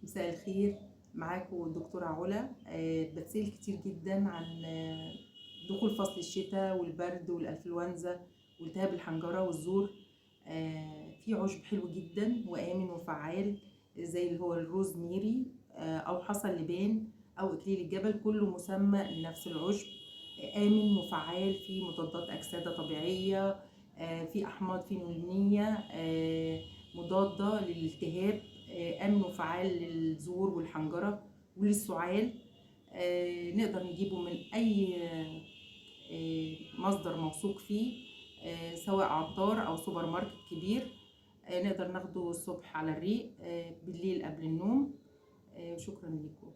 مساء الخير. معاكم الدكتورة علا. بتسأل كتير جدا عن دخول فصل الشتاء والبرد والانفلونزا والتهاب الحنجرة والزور. في عشب حلو جدا وآمن وفعال زي اللي هو الروزميري أو حصى اللبان أو إكليل الجبل، كله مسمى لنفس العشب. آمن وفعال، فيه مضادات أكسدة طبيعية، في أحماض فينولينية مضادة للالتهاب، آمن وفعال للزور والحنجرة وللسعال. نقدر نجيبه من أي مصدر موثوق فيه، سواء عطار أو سوبر ماركت كبير. نقدر ناخده الصبح على الريق، بالليل قبل النوم. شكرا لكم.